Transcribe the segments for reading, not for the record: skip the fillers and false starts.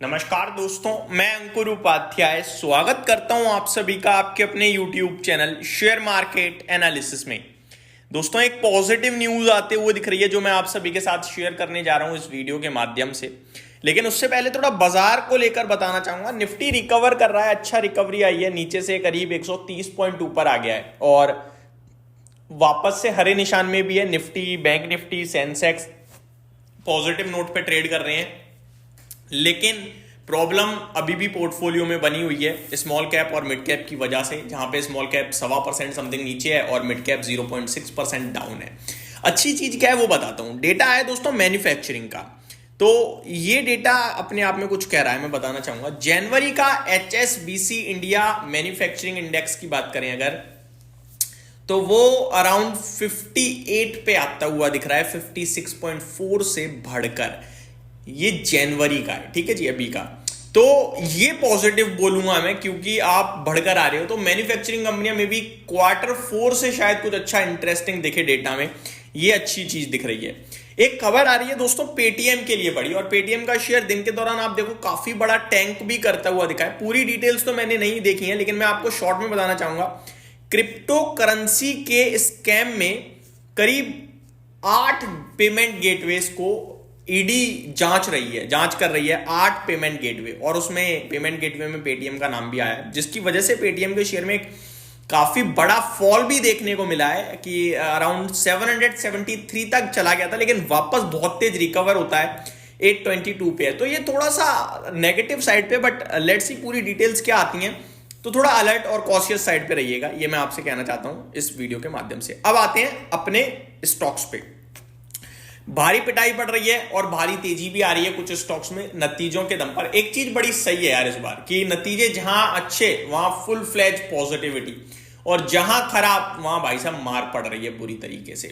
नमस्कार दोस्तों, मैं अंकुर उपाध्याय स्वागत करता हूं आप सभी का आपके अपने YouTube channel share market analysis में। दोस्तों, एक पॉजिटिव न्यूज आते हुए दिख रही है जो मैं आप सभी के साथ शेयर करने जा रहा हूं इस वीडियो के माध्यम से। लेकिन उससे पहले थोड़ा बाजार को लेकर बताना चाहूंगा। निफ्टी रिकवर कर रहा है, अच्छा रिकवरी आई है, नीचे से करीब 130 पॉइंट ऊपर आ गया है और वापस से हरे निशान में भी है। Nifty, bank Nifty, Sensex positive note पे ट्रेड कर रहे हैं। लेकिन प्रॉब्लम अभी भी पोर्टफोलियो में बनी हुई है स्मॉल कैप और मिड कैप की वजह से, जहां पे स्मॉल कैप 1.25% समथिंग नीचे है और मिड कैप 0.6% डाउन है। अच्छी चीज क्या है वो बताता हूं। डेटा है दोस्तों मैन्युफैक्चरिंग का, तो ये डेटा अपने आप में कुछ कह रहा है, मैं बताना चाहूंगा। जनवरी का HSBC इंडिया मैन्युफैक्चरिंग इंडेक्स की बात करें अगर, तो वो अराउंड 58 पे आता हुआ दिख रहा है, 56.4 से बढ़कर। ये जनवरी का है, ठीक है जी, अभी का। तो ये पॉजिटिव बोलूंगा मैं, क्योंकि आप बढ़कर आ रहे हो। तो मैन्युफैक्चरिंग कंपनियां में भी Q4 से शायद कुछ अच्छा इंटरेस्टिंग दिखे डेटा में, ये अच्छी चीज दिख रही है। एक खबर आ रही है दोस्तों पेटीएम के लिए बड़ी, और पेटीएम का शेयर दिन के दौरान आप देखो काफी बड़ा टैंक भी करता हुआ दिखा है। पूरी डिटेल्स तो मैंने नहीं देखी है, लेकिन मैं आपको शॉर्ट में बताना चाहूंगा। क्रिप्टो करेंसी के स्कैम में करीब 8 पेमेंट गेटवेज को ईडी जांच कर रही है 8 पेमेंट गेटवे, और उसमें पेमेंट गेटवे में पेटीएम का नाम भी आया है, जिसकी वजह से पेटीएम के शेयर में काफी बड़ा फॉल भी देखने को मिला है कि अराउंड 773 तक चला गया था, लेकिन वापस बहुत तेज रिकवर होता है, 822 पे है। तो ये थोड़ा सा नेगेटिव साइड पे, बट लेट्स सी पूरी डिटेल्स क्या आती हैं। तो थोड़ा अलर्ट और कॉशियस साइड पे रहिएगा, ये मैं आपसे कहना चाहता हूं इस वीडियो के माध्यम से। अब आते हैं अपने स्टॉक्स पे। भारी पिटाई पड़ रही है और भारी तेजी भी आ रही है कुछ स्टॉक्स में नतीजों के दम पर। एक चीज बड़ी सही है यार इस बार, कि नतीजे जहां अच्छे वहां फुल फ्लैज पॉजिटिविटी, और जहां खराब वहां भाई साहब मार पड़ रही है बुरी तरीके से।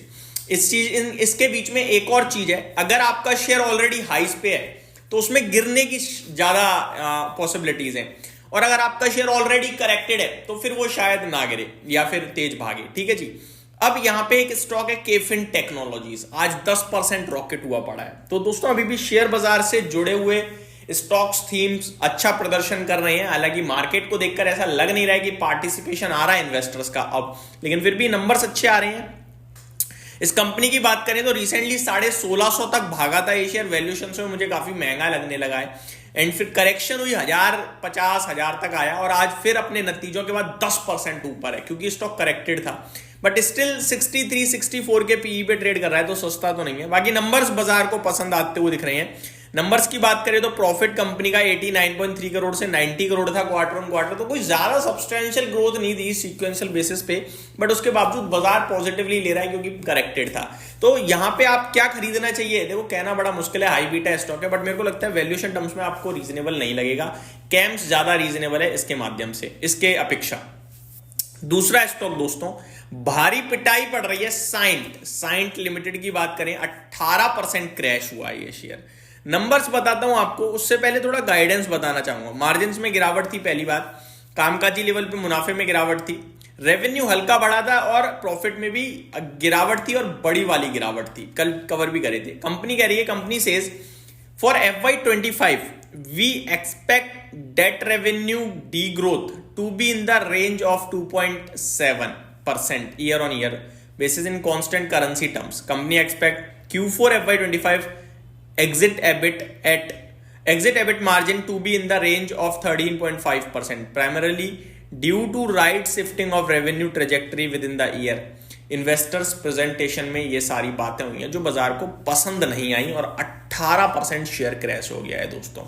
इसके बीच में एक और चीज है, अगर आपका शेयर ऑलरेडी हाइस पे है तो उसमें गिरने की ज्यादा पॉसिबिलिटीज हैं, और अगर आपका शेयर ऑलरेडी करेक्टेड है तो फिर वो शायद ना गिरे या फिर तेज भागे, ठीक है जी। अब यहां पे एक स्टॉक है केफिन टेक्नोलॉजीज, आज 10% रॉकेट हुआ पड़ा है। तो दोस्तों अभी भी शेयर बाजार से जुड़े हुए स्टॉक्स थीम्स अच्छा प्रदर्शन कर रहे हैं। हालांकि मार्केट को देखकर ऐसा लग नहीं रहा है कि पार्टिसिपेशन आ रहा है इन्वेस्टर्स का अब, लेकिन फिर भी नंबर्स अच्छे आ रहे हैं। इस कंपनी की बात करें तो रिसेंटली 1650 तक भागा था ये शेयर, वैल्यूएशन से मुझे काफी महंगा लगने लगा है, एंड फिर करेक्शन हुई 1050 तक आया, और आज फिर अपने नतीजों के बाद 10% ऊपर है, क्योंकि स्टॉक करेक्टेड था। बट स्टिल 63-64 के पीई पे ट्रेड कर रहा है, तो सस्ता तो नहीं है। बाकी नंबर्स बाजार को पसंद आते हुए दिख रहे हैं। नंबर्स की बात करें तो प्रॉफिट कंपनी का 89.3 करोड़ से 90 करोड़ था क्वार्टर ऑन क्वार्टर, तो कोई ज्यादा सब्सटेंशियल ग्रोथ नहीं थी सीक्वेंशियल बेसिस पे, बट उसके बावजूद बाजार पॉजिटिवली ले रहा है क्योंकि करेक्टेड था। तो यहां पे आप क्या खरीदना चाहिए, देखो कहना बड़ा मुश्किल है, हाई बीटा स्टॉक है, बट मेरे को लगता है वैल्यूएशन टर्म्स में आपको रीजनेबल नहीं लगेगा। कैम्स ज्यादा रीजनेबल है इसके माध्यम से, इसके अपेक्षा। दूसरा स्टॉक दोस्तों, भारी पिटाई पड़ रही है साइंट लिमिटेड की बात करें, 18% क्रैश हुआ है ये शेयर। नंबर्स बताता हूं आपको, उससे पहले थोड़ा गाइडेंस बताना चाहूंगा। मार्जिन्स में गिरावट थी पहली बात, कामकाजी लेवल पे मुनाफे में गिरावट थी, रेवेन्यू हल्का बढ़ा था और प्रॉफिट में भी गिरावट थी, और बड़ी वाली गिरावट थी, कल कवर भी करे थे। कंपनी कह रही है, company says for FY25 we expect debt revenue degrowth to be in the range of 2.7% year on year basis in constant currency terms. Company expect Q4 FY25 exit EBIT margin to be in the range of 13.5%, primarily due to right shifting of revenue trajectory within the year. Investors presentation में ये सारी बातें हुई हैं जो बाजार को पसंद नहीं आई, और 18% शेयर क्रैश हो गया है दोस्तों।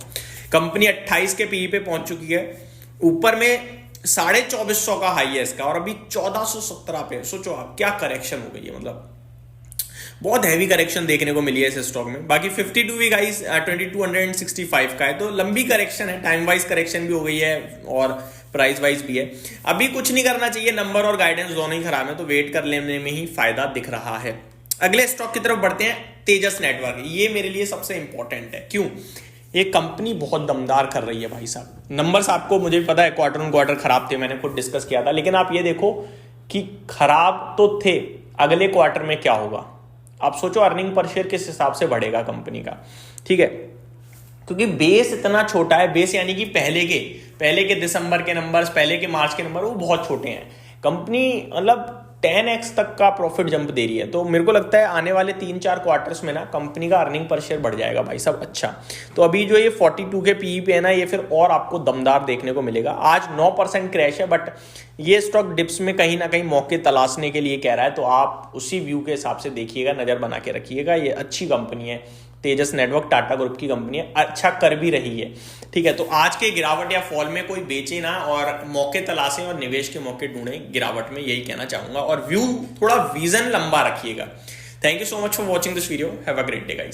कंपनी 28 के पीई पे पहुंच चुकी है, ऊपर में 2450 का हाई है इसका, और अभी 1417 पे। सोचो आप क्या करेक्शन हो गई है, मतलब बहुत हैवी करेक्शन देखने को मिली है इस स्टॉक में। बाकी 52 वीक गाइस 2265 का है, तो लंबी करेक्शन है, टाइम वाइज करेक्शन भी हो गई है और प्राइस वाइज भी है। अभी कुछ नहीं करना चाहिए, नंबर और गाइडेंस दोनों ही खराब है, तो वेट कर लेने में ही फायदा दिख रहा है। अगले स्टॉक की तरफ बढ़ते हैं, तेजस नेटवर्क। ये मेरे लिए सबसे इंपॉर्टेंट है, क्यों? ये कंपनी बहुत दमदार कर रही है भाई साहब। नंबर्स आपको मुझे पता है क्वार्टर ऑन क्वार्टर खराब थे, मैंने खुद डिस्कस किया था, लेकिन आप ये देखो कि खराब तो थे, अगले क्वार्टर में क्या होगा। आप सोचो अर्निंग पर शेयर किस हिसाब से बढ़ेगा कंपनी का, ठीक है। क्योंकि बेस इतना छोटा है, बेस यानी कि पहले के दिसंबर के नंबर्स, पहले के मार्च के नंबर वो बहुत छोटे हैं। कंपनी मतलब 10x तक का प्रॉफिट जंप दे रही है, तो मेरे को लगता है आने वाले 3-4 क्वार्टर्स में ना कंपनी का अर्निंग पर शेयर बढ़ जाएगा भाई सब। अच्छा, तो अभी जो ये 42 के पीई पे है ना, ये फिर और आपको दमदार देखने को मिलेगा। आज 9% क्रैश है, बट ये स्टॉक डिप्स में कहीं ना कहीं मौके तलाशने के लिए कह रहा है, तो आप उसी व्यू के हिसाब से देखिएगा, नजर बना के रखिएगा। ये अच्छी कंपनी है, तेजस नेटवर्क टाटा ग्रुप की कंपनी है, अच्छा कर भी रही है। ठीक है, तो आज के गिरावट या फॉल में कोई बेचे ना और मौके तलाशें और निवेश के मौके ढूंढें गिरावट में, यही कहना चाहूंगा। और व्यू थोड़ा विजन लंबा रखिएगा। Thank you so much for watching this video. Have a great day guys.